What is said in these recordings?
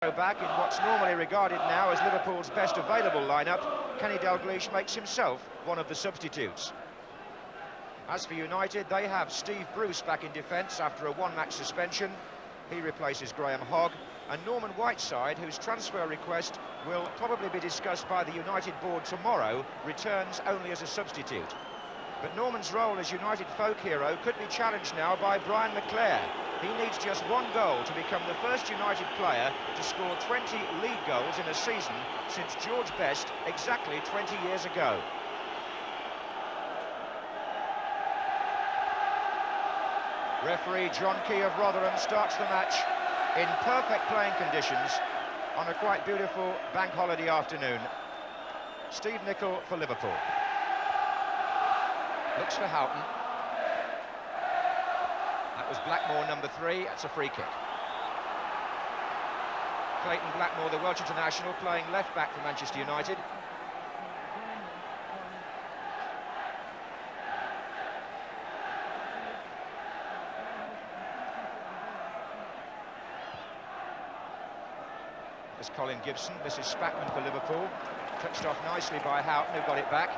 Back in what's normally regarded now as Liverpool's best available lineup, Kenny Dalglish makes himself one of the substitutes. As for United, they have Steve Bruce back in defence after a one-match suspension. He replaces Graham Hogg, and Norman Whiteside, whose transfer request will probably be discussed by the United board tomorrow, returns only as a substitute. But Norman's role as United folk hero could be challenged now by Brian McClair. He needs just one goal to become the first United player to score 20 league goals in a season since George Best exactly 20 years ago. Referee John Key of Rotherham starts the match in perfect playing conditions on a quite beautiful bank holiday afternoon. Steve Nicol for Liverpool. Looks for Houghton. That was Blackmore, number 3. That's a free kick. Clayton Blackmore, the Welsh international, playing left-back for Manchester United. There's Colin Gibson. This is Spackman for Liverpool. Touched off nicely by Houghton, who got it back.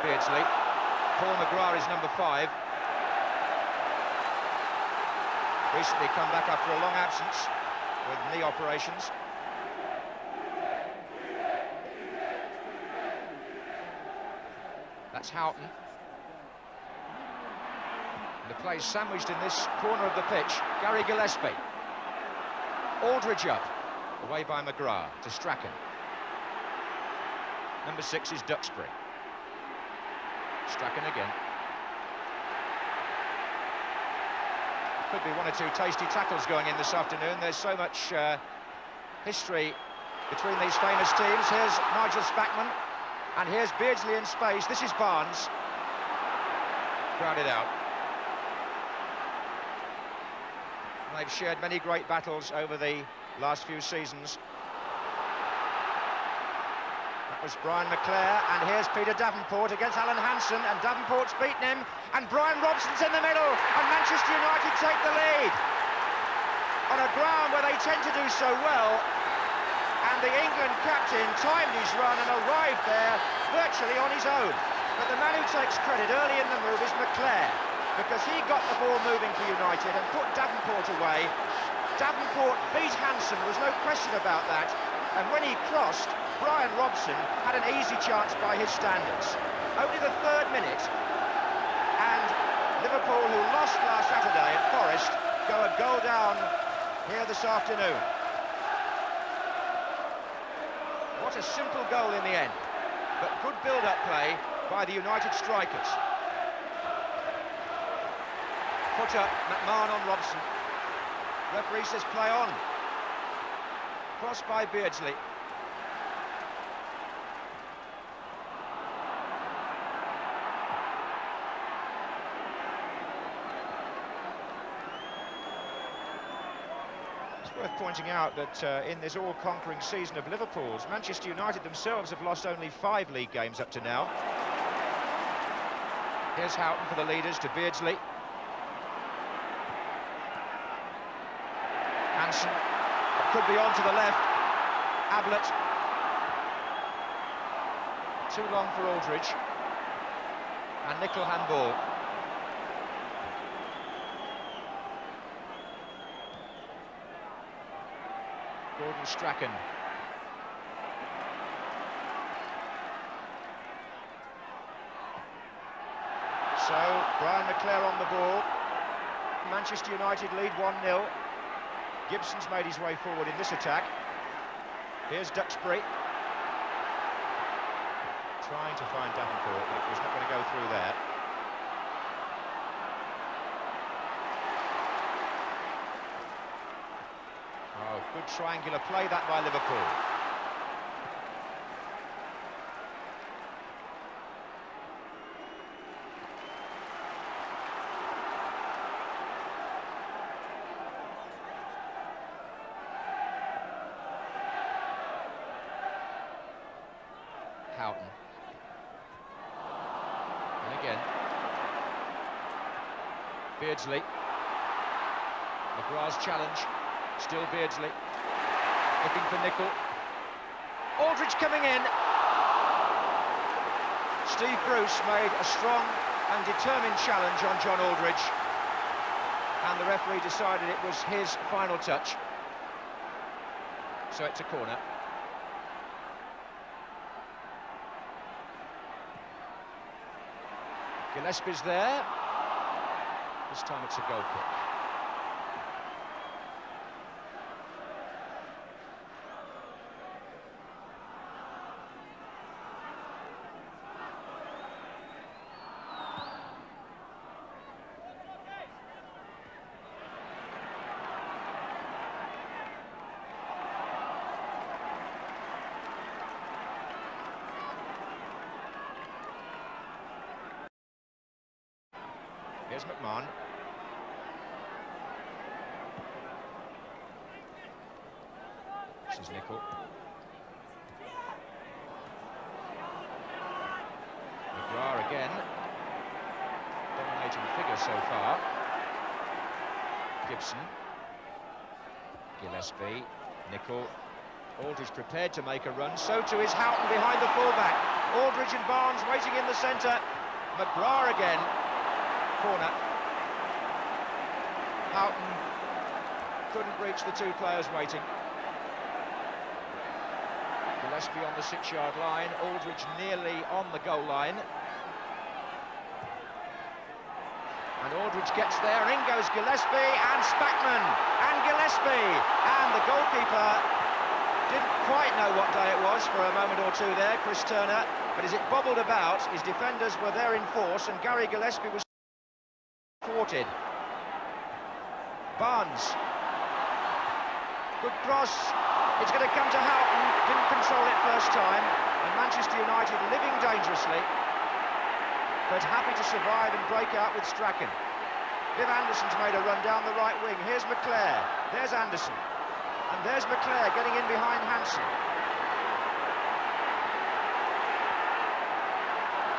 Beardsley. Paul McGrath is number 5. Recently come back after a long absence with knee operations. That's Houghton. And the play's sandwiched in this corner of the pitch. Gary Gillespie. Aldridge up. Away by McGrath to Strachan. Number 6 is Duxbury. Strachan again. Could be one or two tasty tackles going in this afternoon. There's so much history between these famous teams. Here's Nigel Spackman, and here's Beardsley in space. This is Barnes. Crowded out. They've shared many great battles over the last few seasons. Was Brian McClair, and here's Peter Davenport against Alan Hansen, and Davenport's beaten him, and Brian Robson's in the middle, and Manchester United take the lead on a ground where they tend to do so well, and the England captain timed his run and arrived there virtually on his own. But the man who takes credit early in the move is McClair, because he got the ball moving for United and put Davenport away. Davenport beat Hansen, there was no question about that, and when he crossed, Brian Robson had an easy chance by his standards. Only the 3rd minute, and Liverpool, who lost last Saturday at Forest, go a goal down here this afternoon. What a simple goal in the end, but good build-up play by the United strikers. Put up, McMahon on Robson. Referee says play on. Cross by Beardsley. Worth pointing out that in this all-conquering season of Liverpool's, Manchester United themselves have lost only 5 league games up to now. Here's Houghton for the leaders to Beardsley. Hansen could be on to the left. Ablett. Too long for Aldridge. And Nicol handball. Gordon Strachan. So, Brian McClair on the ball. Manchester United lead 1-0. Gibson's made his way forward in this attack. Here's Duxbury. Trying to find Davenport, but he's not going to go through there. Oh, good triangular play that by Liverpool. Houghton. And again. Beardsley. McGrath's challenge. Still Beardsley. Looking for Nicol. Aldridge coming in. Steve Bruce made a strong and determined challenge on John Aldridge, and the referee decided it was his final touch. So it's a corner. Gillespie's there. This time it's a goal kick. Here's McMahon. This is Nicol. McGrath again. Dominating figure so far. Gibson. Gillespie. Nicol. Aldridge prepared to make a run. So too is Houghton behind the fullback. Aldridge and Barnes waiting in the centre. McGrath again. Corner. Houghton couldn't reach the two players waiting. Gillespie on the 6-yard line, Aldridge nearly on the goal line. And Aldridge gets there, and in goes Gillespie, and Spackman, and Gillespie. And the goalkeeper didn't quite know what day it was for a moment or two there, Chris Turner. But as it bobbled about, his defenders were there in force, and Gary Gillespie was thwarted. Barnes. Good cross. It's going to come to Houghton. Didn't control it first time. And Manchester United living dangerously, but happy to survive and break out with Strachan. Viv Anderson's made a run down the right wing. Here's McClare. There's Anderson. And there's McClare getting in behind Hansen.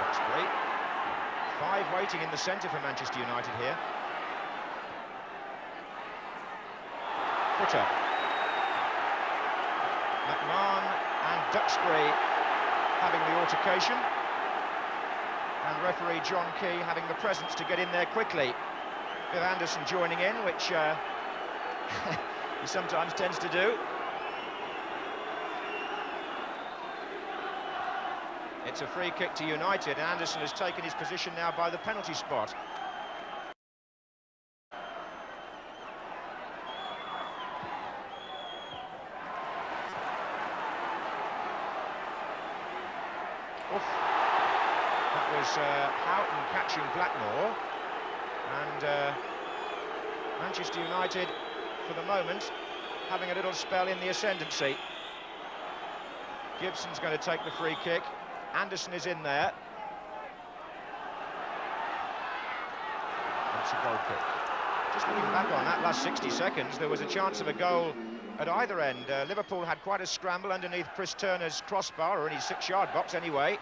Duxbury. 5 waiting in the centre for Manchester United here. Footer. McMahon and Duxbury having the altercation. And referee John Key having the presence to get in there quickly. Viv Anderson joining in, which he sometimes tends to do. It's a free kick to United, and Anderson has taken his position now by the penalty spot. Oof. That was Houghton catching Blackmore, and Manchester United, for the moment, having a little spell in the ascendancy. Gibson's going to take the free kick. Anderson is in there. That's a goal kick. Just looking back on that last 60 seconds, there was a chance of a goal at either end. Liverpool had quite a scramble underneath Chris Turner's crossbar, or in his 6-yard box anyway.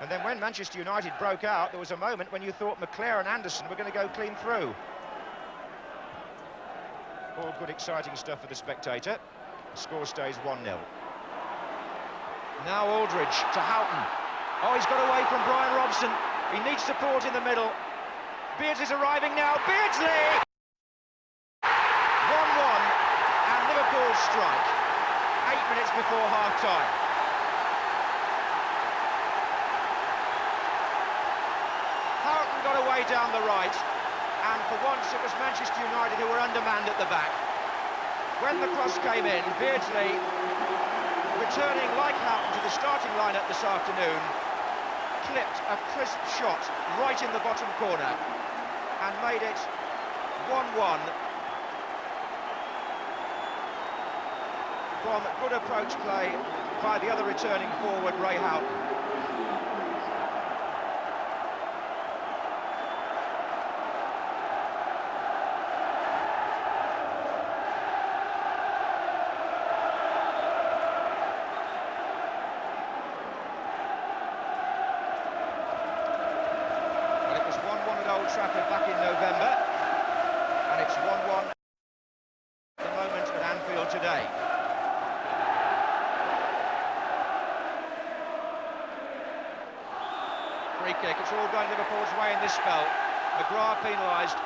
And then when Manchester United broke out, there was a moment when you thought McClare and Anderson were going to go clean through. All good, exciting stuff for the spectator. The score stays 1-0. Now Aldridge to Houghton. Oh, he's got away from Brian Robson. He needs support in the middle. Beardsley's arriving now. Beardsley! 1-1, and Liverpool strike 8 minutes before half-time. Houghton got away down the right, and for once it was Manchester United who were undermanned at the back. When the cross came in, Beardsley, returning like Houghton to the starting lineup this afternoon, clipped a crisp shot right in the bottom corner and made it 1-1 from good approach play by the other returning forward, Ray Houghton. Trafford back in November, kick. It's all going Liverpool's way in this spell. McGrath penalised.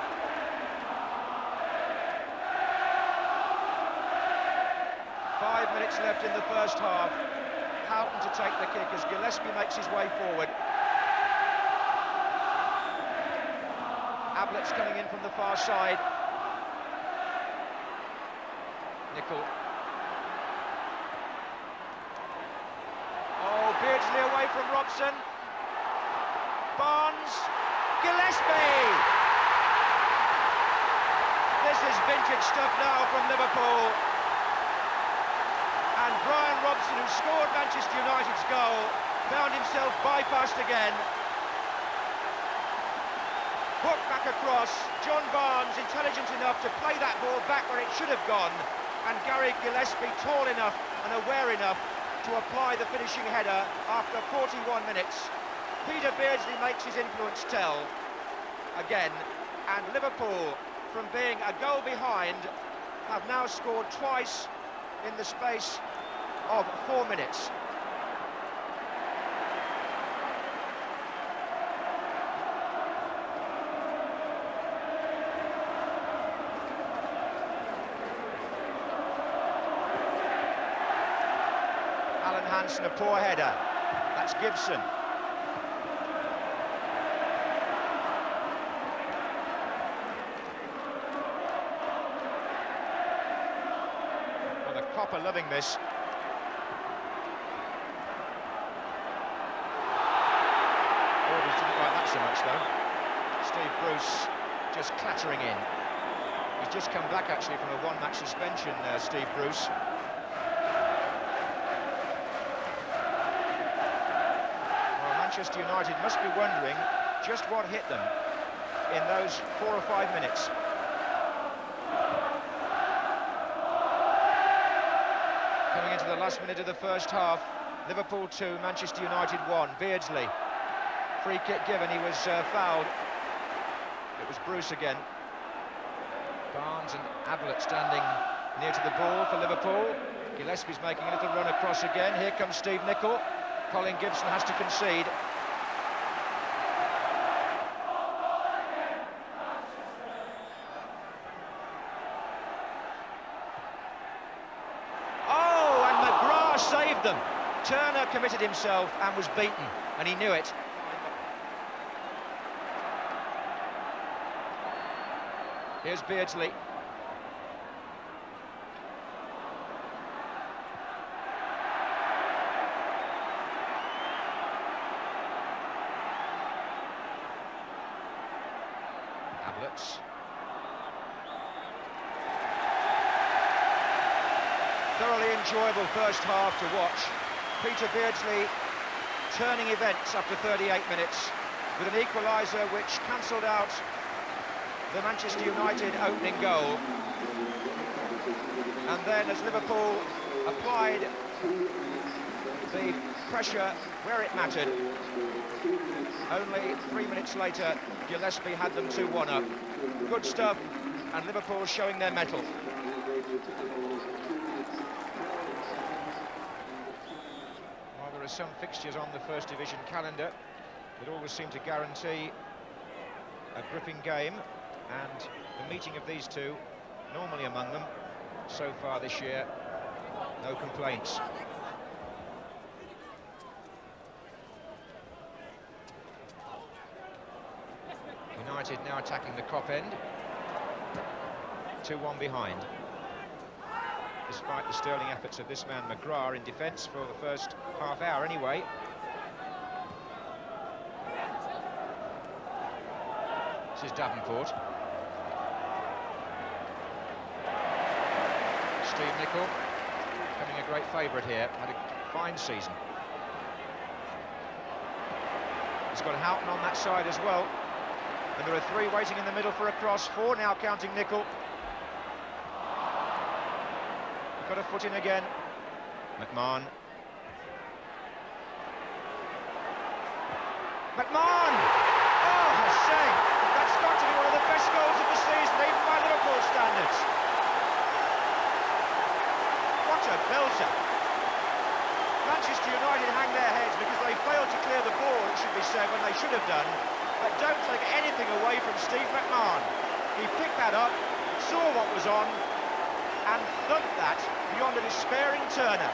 Five minutes left in the first half. Houghton to take the kick as Gillespie makes his way forward. Ablett's coming in from the far side. Nicol. Oh, Beardsley away from Robson. Barnes. Gillespie! This is vintage stuff now from Liverpool. And Brian Robson, who scored Manchester United's goal, found himself bypassed again. Hooked back across. John Barnes, intelligent enough to play that ball back where it should have gone. And Gary Gillespie, tall enough and aware enough to apply the finishing header after 41 minutes. Peter Beardsley makes his influence tell again. And Liverpool, from being a goal behind, have now scored twice in the space of 4 minutes. Alan Hansen, a poor header. That's Gibson. Well, the Copper loving this. Orders didn't like that so much, though. Steve Bruce just clattering in. He's just come back, actually, from a one-match suspension, Steve Bruce. Manchester United must be wondering just what hit them in those 4 or 5 minutes. Coming into the last minute of the first half, Liverpool 2, Manchester United 1. Beardsley, free kick given, he was fouled. It was Bruce again. Barnes and Ablett standing near to the ball for Liverpool. Gillespie's making a little run across again. Here comes Steve Nicol. Colin Gibson has to concede. Oh, and McGrath saved them. Turner committed himself and was beaten, and he knew it. Here's Beardsley. Thoroughly enjoyable first half to watch. Peter Beardsley turning events after 38 minutes with an equaliser which cancelled out the Manchester United opening goal. And then as Liverpool applied the pressure where it mattered, only 3 minutes later Gillespie had them 2-1 up. Good stuff, and Liverpool showing their mettle. While there are some fixtures on the First Division calendar that always seem to guarantee a gripping game, and the meeting of these two, normally among them, so far this year, no complaints. United now attacking the Kop end. 2-1 behind. Despite the sterling efforts of this man McGrath in defence for the first half hour anyway. This is Davenport. Steve Nicol, becoming a great favourite here, had a fine season. He's got Houghton on that side as well. And there are 3 waiting in the middle for a cross, 4 now counting Nicol. Got a foot in again. McMahon. McMahon! Oh, a shame. That's got to be one of the best goals of the season, even by Liverpool standards. What a belter. Manchester United hang their heads because they failed to clear the ball, it should be said, when they should have anything away from Steve McMahon. He picked that up, saw what was on, and thumped that beyond a despairing Turner.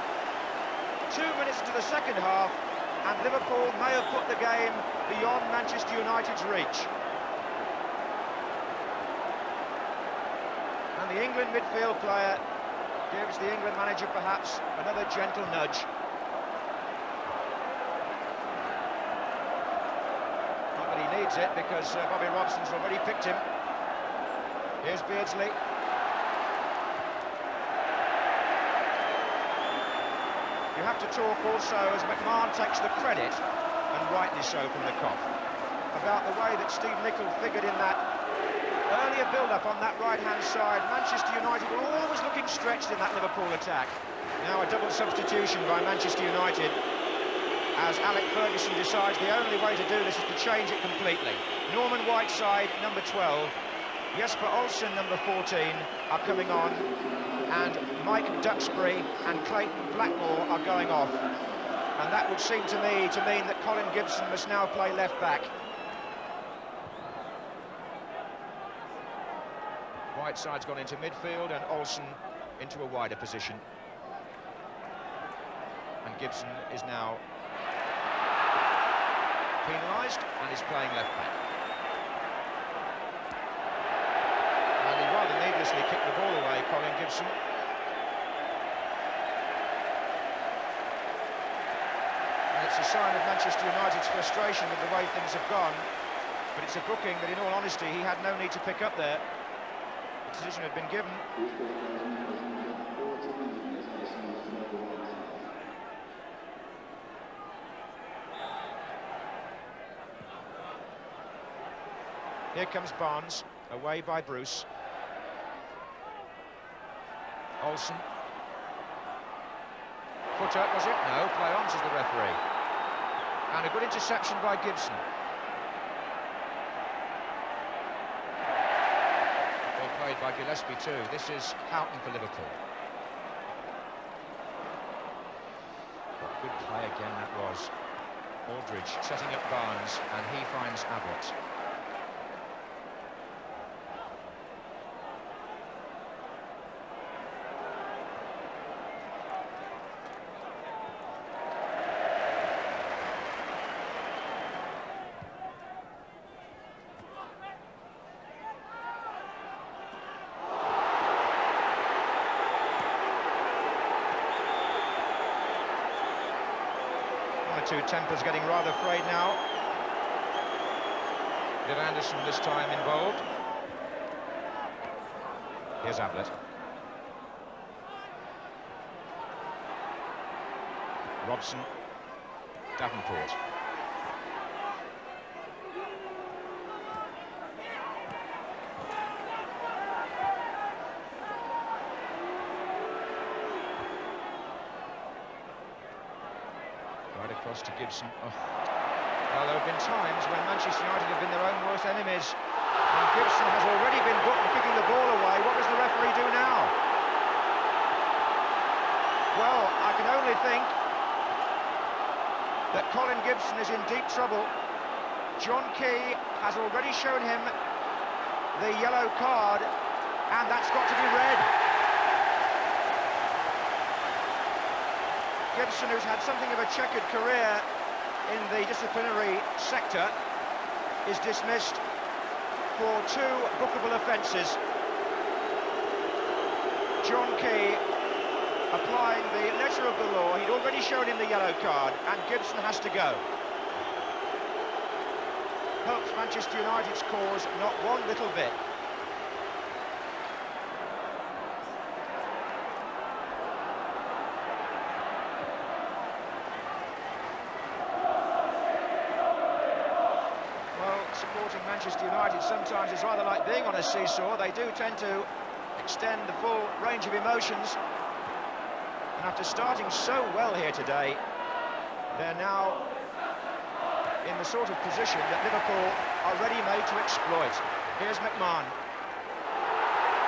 2 minutes into the second half, and Liverpool may have put the game beyond Manchester United's reach. And the England midfield player gives the England manager perhaps another gentle nudge. Not that he needs it, because Bobby Robson's already picked him. Here's Beardsley. You have to talk also, as McMahon takes the credit, and rightly so from the Kop, about the way that Steve Nicol figured in that earlier build-up on that right-hand side. Manchester United were always looking stretched in that Liverpool attack. Now a double substitution by Manchester United, as Alec Ferguson decides the only way to do this is to change it completely. Norman Whiteside, number 12, Jesper Olsen, number 14, are coming on, and Mike Duxbury and Clayton Blackmore are going off. And that would seem to me to mean that Colin Gibson must now play left-back. Whiteside's gone into midfield and Olsen into a wider position. And Gibson is now penalised and is playing left-back. And he rather needlessly kicked the ball away, Colin Gibson. And it's a sign of Manchester United's frustration with the way things have gone. But it's a booking that, in all honesty, he had no need to pick up there. The decision had been given. Here comes Barnes, away by Bruce. Olsen. Foot up, was it? No, play on, says the referee. And a good interception by Gibson. Well played by Gillespie too. This is Houghton for Liverpool. What good play again that was. Aldridge setting up Barnes, and he finds Abbott. Two tempers getting rather frayed now. Viv Anderson this time involved. Here's Ablett. Robson. Davenport. Across to Gibson. Oh. Well, there have been times when Manchester United have been their own worst enemies, and Gibson has already been booked for kicking the ball away. What does the referee do now? Well, I can only think that Colin Gibson is in deep trouble. John Key has already shown him the yellow card, and that's got to be red. Gibson, who's had something of a checkered career in the disciplinary sector, is dismissed for 2 bookable offences. John Key applying the letter of the law. He'd already shown him the yellow card, and Gibson has to go. Helps Manchester United's cause not one little bit. Supporting Manchester United sometimes is rather like being on a seesaw. They do tend to extend the full range of emotions. And after starting so well here today, they're now in the sort of position that Liverpool are ready made to exploit. Here's McMahon.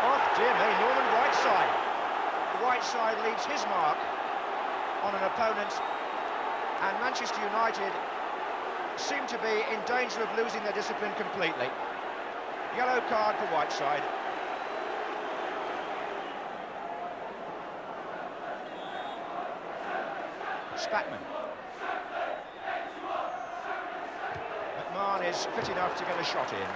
Oh, dear me, Norman Whiteside. Whiteside leaves his mark on an opponent, and Manchester United seem to be in danger of losing their discipline completely. Yellow card for Whiteside. Spatman. McMahon is fit enough to get a shot in.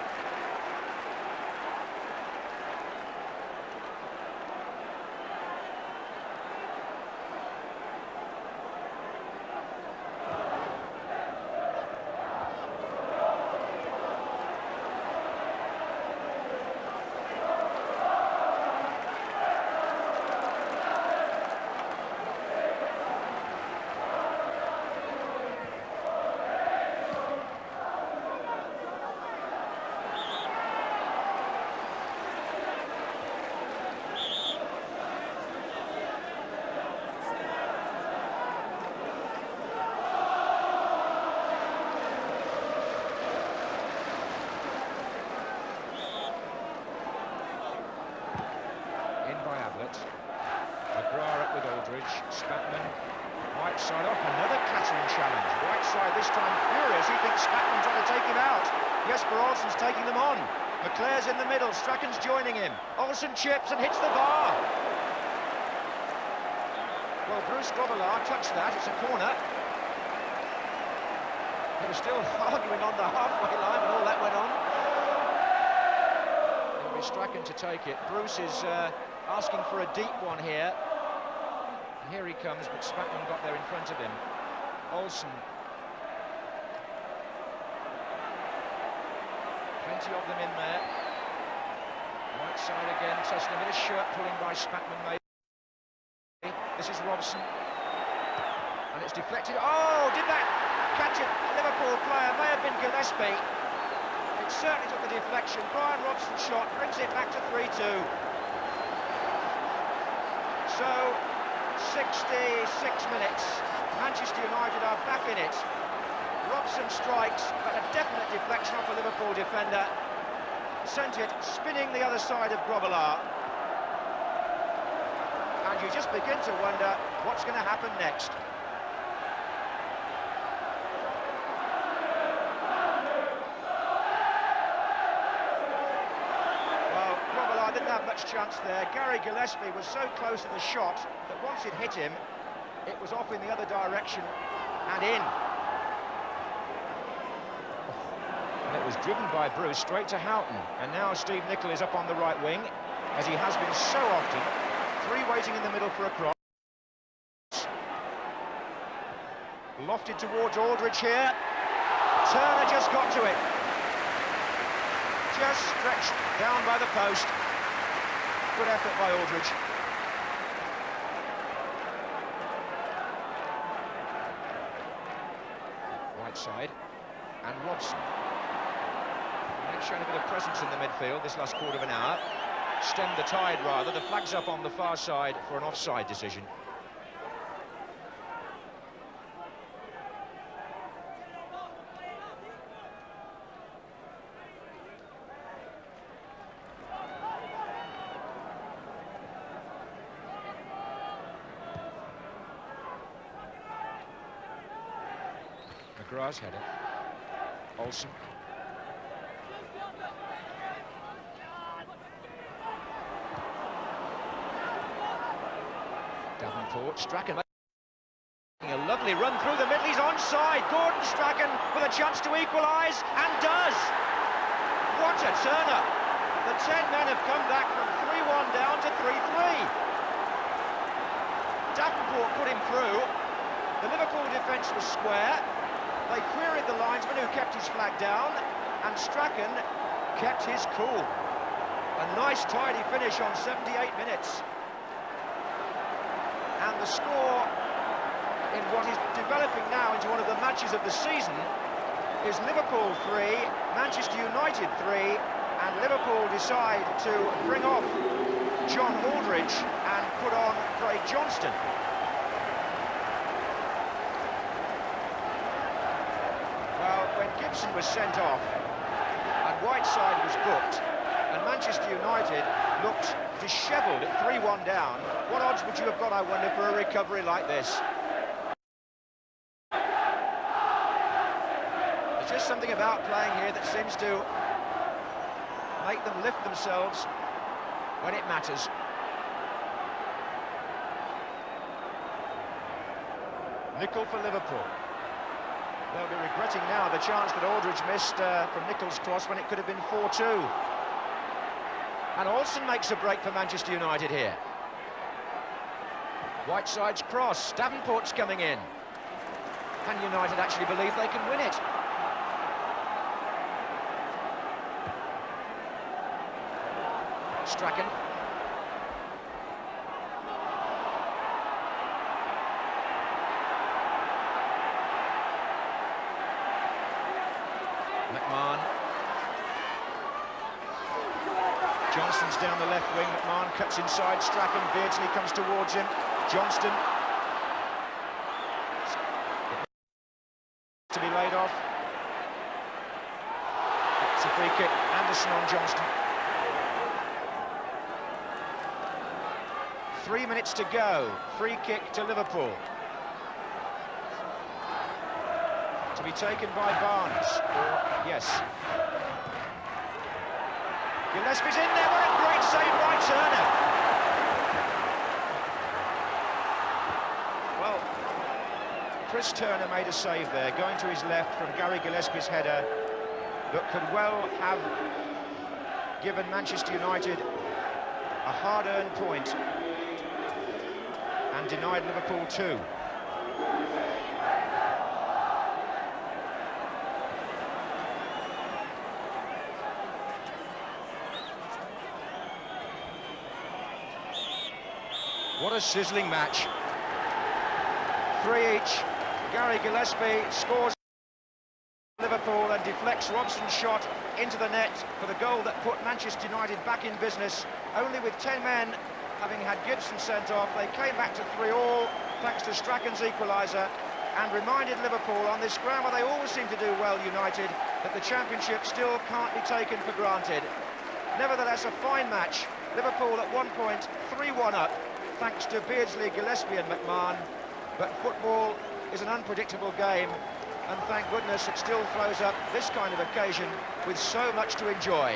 Spatman, Whiteside off, another clattering challenge. Whiteside this time furious, he thinks Spatman trying to take him out. Jesper Olsen's taking them on. McClare's in the middle, Strachan's joining him. Olsen chips and hits the bar. Well, Bruce Grobbelaar touched that, it's a corner. They were still arguing on the halfway line when all that went on. It'll be Strachan to take it. Bruce is asking for a deep one here. Here he comes, but Spatman got there in front of him. Olsen. Plenty of them in there. Whiteside again, touching him in his shirt, pulling by Spatman maybe. This is Robson. And it's deflected. Oh, did that catch a Liverpool player? May have been Gillespie. It certainly took the deflection. Brian Robson's shot brings it back to 3-2. So, 66 minutes, Manchester United are back in it. Robson strikes, but a definite deflection off a Liverpool defender. Sent it spinning the other side of Grobbelaar. And you just begin to wonder what's going to happen next. Didn't have much chance there. Gary Gillespie was so close to the shot that once it hit him, it was off in the other direction and in. And it was driven by Bruce straight to Houghton. And now Steve Nicol is up on the right wing, as he has been so often. Three waiting in the middle for a cross. Lofted towards Aldridge here. Turner just got to it. Just stretched down by the post. Good effort by Aldridge. Whiteside and Robson. They've shown a bit of presence in the midfield this last quarter of an hour. Stemmed the tide, rather. The flag's up on the far side for an offside decision. McGrath's header. Olsen. Davenport. Strachan making a lovely run through the middle. He's onside. Gordon Strachan with a chance to equalise, and does. What a turner. The 10 men have come back from 3-1 down to 3-3. Davenport put him through. The Liverpool defence was square. They queried the linesman, who kept his flag down, and Strachan kept his cool. A nice tidy finish on 78 minutes. And the score in what is developing now into one of the matches of the season is Liverpool 3, Manchester United 3, and Liverpool decide to bring off John Aldridge and put on Craig Johnston. Gibson was sent off and Whiteside was booked, and Manchester United looked dishevelled at 3-1 down. What odds would you have got, I wonder, for a recovery like this? something about playing here that seems to make them lift themselves when it matters. Nickel for Liverpool. They'll be regretting now the chance that Aldridge missed from Nickel's cross when it could have been 4-2. And Olsen makes a break for Manchester United here. Whiteside's cross, Davenport's coming in. Can United actually believe they can win it? Strachan. McMahon. Johnston's down the left wing, McMahon cuts inside, Strachan, Beardsley comes towards him, Johnston. To be laid off. It's a free kick, Anderson on Johnston. 3 minutes to go, free kick to Liverpool. To be taken by Barnes, or, yes. Gillespie's in there, what a great save by Turner. Well, Chris Turner made a save there, going to his left from Gary Gillespie's header, that could well have given Manchester United a hard-earned point and denied Liverpool 2. What a sizzling match. 3 each. Gary Gillespie scores Liverpool and deflects Robson's shot into the net for the goal that put Manchester United back in business. Only with 10 men, having had Gibson sent off, they came back to 3-3 thanks to Strachan's equaliser, and reminded Liverpool on this ground where they always seem to do well, United, that the championship still can't be taken for granted. Nevertheless, a fine match. Liverpool at one point 3-1 up, thanks to Beardsley, Gillespie and McMahon. But football is an unpredictable game, and thank goodness it still throws up this kind of occasion with so much to enjoy.